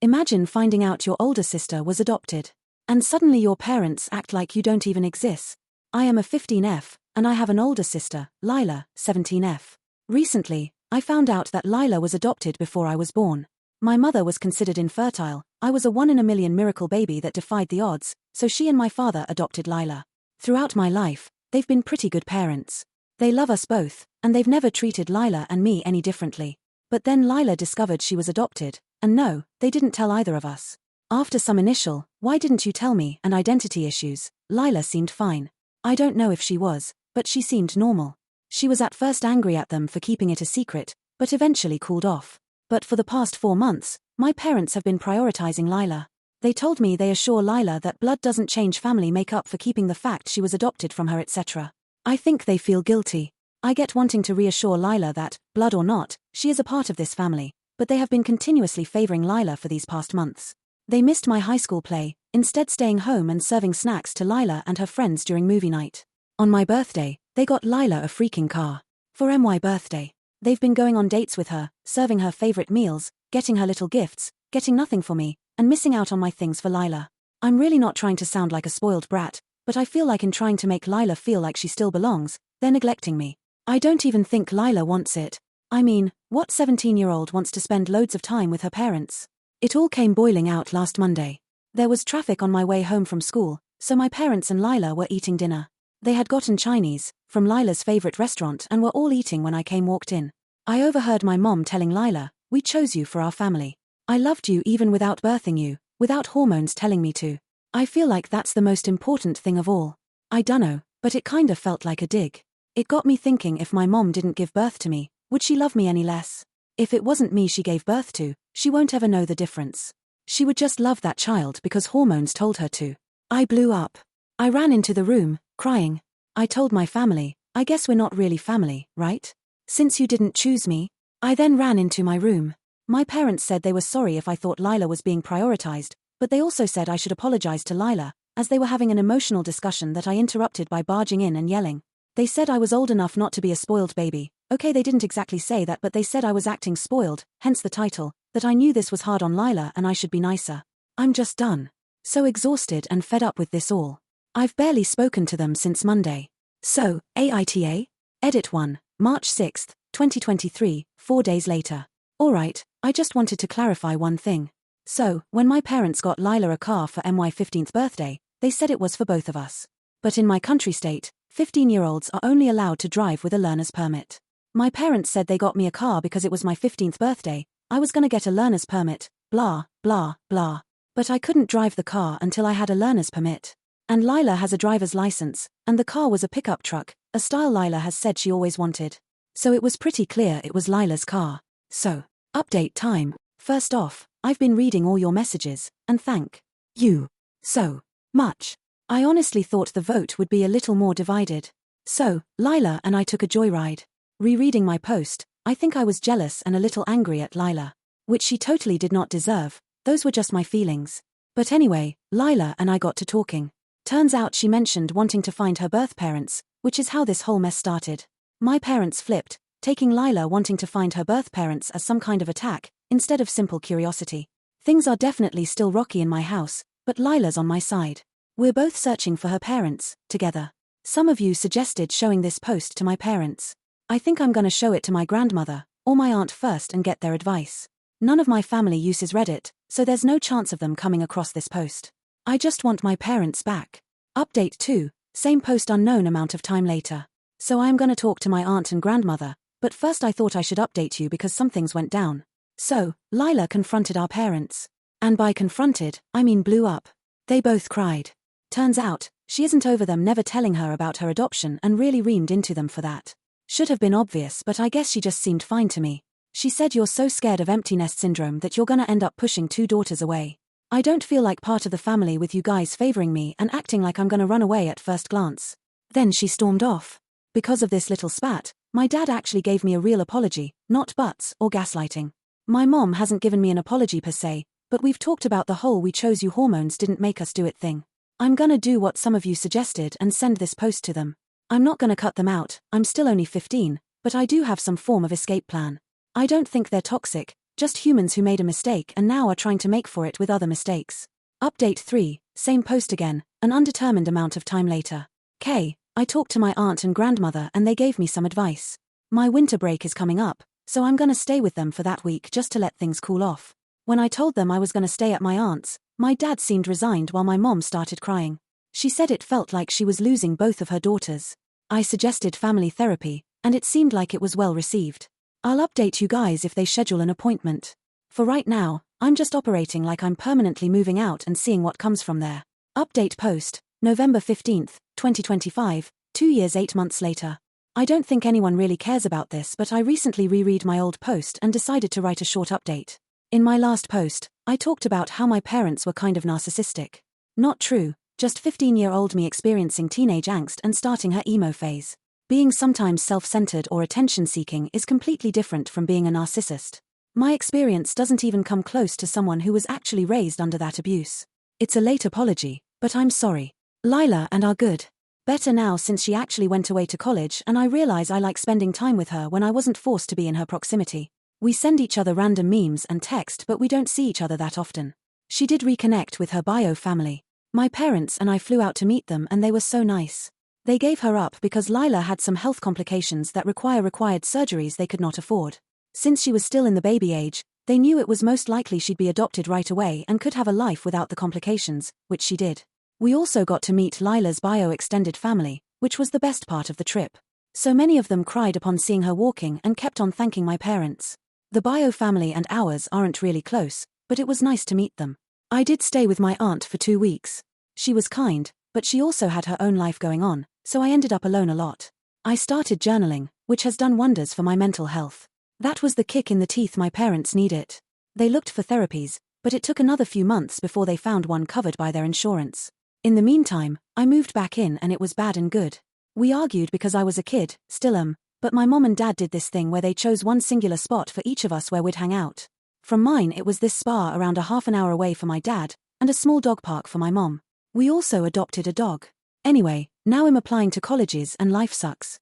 Imagine finding out your older sister was adopted. And suddenly your parents act like you don't even exist. I am a 15F, and I have an older sister, Lila, 17F. Recently, I found out that Lila was adopted before I was born. My mother was considered infertile. I was a 1 in a million miracle baby that defied the odds, so she and my father adopted Lila. Throughout my life, they've been pretty good parents. They love us both, and they've never treated Lila and me any differently. But then Lila discovered she was adopted, and no, they didn't tell either of us. After some initial, "why didn't you tell me," and identity issues, Lila seemed fine. I don't know if she was, but she seemed normal. She was at first angry at them for keeping it a secret, but eventually cooled off. But for the past 4 months, my parents have been prioritizing Lila. They told me they assure Lila that blood doesn't change family makeup for keeping the fact she was adopted from her, etc. I think they feel guilty. I get wanting to reassure Lila that, blood or not, she is a part of this family, but they have been continuously favoring Lila for these past months. They missed my high school play, instead staying home and serving snacks to Lila and her friends during movie night. On my birthday, they got Lila a freaking car. For my birthday. They've been going on dates with her, serving her favorite meals, getting her little gifts, getting nothing for me, and missing out on my things for Lila. I'm really not trying to sound like a spoiled brat, but I feel like in trying to make Lila feel like she still belongs, they're neglecting me. I don't even think Lila wants it. I mean, what 17-year-old wants to spend loads of time with her parents? It all came boiling out last Monday. There was traffic on my way home from school, so my parents and Lila were eating dinner. They had gotten Chinese from Lila's favorite restaurant and were all eating when I walked in. I overheard my mom telling Lila, "We chose you for our family. I loved you even without birthing you, without hormones telling me to." I feel like that's the most important thing of all. I dunno, but it kinda felt like a dig. It got me thinking, if my mom didn't give birth to me, would she love me any less? If it wasn't me she gave birth to, she won't ever know the difference. She would just love that child because hormones told her to. I blew up. I ran into the room, crying. I told my family, "I guess we're not really family, right? Since you didn't choose me." I then ran into my room. My parents said they were sorry if I thought Lila was being prioritized, but they also said I should apologize to Lila, as they were having an emotional discussion that I interrupted by barging in and yelling. They said I was old enough not to be a spoiled baby. Okay, they didn't exactly say that, but they said I was acting spoiled, hence the title, that I knew this was hard on Lila and I should be nicer. I'm just done. So exhausted and fed up with this all. I've barely spoken to them since Monday. So, AITA? Edit 1, March 6, 2023, 4 days later. Alright, I just wanted to clarify one thing. So, when my parents got Lila a car for my 15th birthday, they said it was for both of us. But in my country state, 15-year-olds are only allowed to drive with a learner's permit. My parents said they got me a car because it was my 15th birthday, I was gonna get a learner's permit, blah, blah, blah. But I couldn't drive the car until I had a learner's permit. And Lila has a driver's license, and the car was a pickup truck, a style Lila has said she always wanted. So it was pretty clear it was Lila's car. So, update time. First off, I've been reading all your messages, and thank you so much. I honestly thought the vote would be a little more divided. So, Lila and I took a joyride. Rereading my post, I think I was jealous and a little angry at Lila. Which she totally did not deserve, those were just my feelings. But anyway, Lila and I got to talking. Turns out she mentioned wanting to find her birth parents, which is how this whole mess started. My parents flipped, taking Lila wanting to find her birth parents as some kind of attack, instead of simple curiosity. Things are definitely still rocky in my house, but Lila's on my side. We're both searching for her parents, together. Some of you suggested showing this post to my parents. I think I'm gonna show it to my grandmother, or my aunt first and get their advice. None of my family uses Reddit, so there's no chance of them coming across this post. I just want my parents back. Update 2, same post unknown amount of time later. So I am gonna talk to my aunt and grandmother, but first I thought I should update you because some things went down. So, Lila confronted our parents. And by confronted, I mean blew up. They both cried. Turns out, she isn't over them never telling her about her adoption and really reamed into them for that. Should have been obvious, but I guess she just seemed fine to me. She said, "You're so scared of empty nest syndrome that you're gonna end up pushing 2 daughters away. I don't feel like part of the family with you guys favoring me and acting like I'm gonna run away at first glance." Then she stormed off. Because of this little spat, my dad actually gave me a real apology, not buts or gaslighting. My mom hasn't given me an apology per se, but we've talked about the whole "we chose you hormones didn't make us do it" thing. I'm gonna do what some of you suggested and send this post to them. I'm not gonna cut them out, I'm still only 15, but I do have some form of escape plan. I don't think they're toxic, Just humans who made a mistake and now are trying to make for it with other mistakes. Update 3, same post again, an undetermined amount of time later. I talked to my aunt and grandmother and they gave me some advice. My winter break is coming up, so I'm gonna stay with them for that week just to let things cool off. When I told them I was gonna stay at my aunt's, my dad seemed resigned while my mom started crying. She said it felt like she was losing both of her daughters. I suggested family therapy, and it seemed like it was well received. I'll update you guys if they schedule an appointment. For right now, I'm just operating like I'm permanently moving out and seeing what comes from there. Update post, November 15th, 2025, 2 years 8 months later. I don't think anyone really cares about this, but I recently reread my old post and decided to write a short update. In my last post, I talked about how my parents were kind of narcissistic. Not true, just 15-year-old me experiencing teenage angst and starting her emo phase. Being sometimes self-centered or attention-seeking is completely different from being a narcissist. My experience doesn't even come close to someone who was actually raised under that abuse. It's a late apology, but I'm sorry. Lila and are good. Better now since she actually went away to college and I realize I like spending time with her when I wasn't forced to be in her proximity. We send each other random memes and text but we don't see each other that often. She did reconnect with her bio family. My parents and I flew out to meet them and they were so nice. They gave her up because Lila had some health complications that required surgeries they could not afford. Since she was still in the baby age, they knew it was most likely she'd be adopted right away and could have a life without the complications, which she did. We also got to meet Lila's bio extended family, which was the best part of the trip. So many of them cried upon seeing her walking and kept on thanking my parents. The bio family and ours aren't really close, but it was nice to meet them. I did stay with my aunt for 2 weeks. She was kind, but she also had her own life going on, so I ended up alone a lot. I started journaling, which has done wonders for my mental health. That was the kick in the teeth my parents needed. They looked for therapies, but it took another few months before they found one covered by their insurance. In the meantime, I moved back in and it was bad and good. We argued because I was a kid, still am, but my mom and dad did this thing where they chose one singular spot for each of us where we'd hang out. From mine it was this spa around a half an hour away for my dad, and a small dog park for my mom. We also adopted a dog. Anyway, now I'm applying to colleges and life sucks.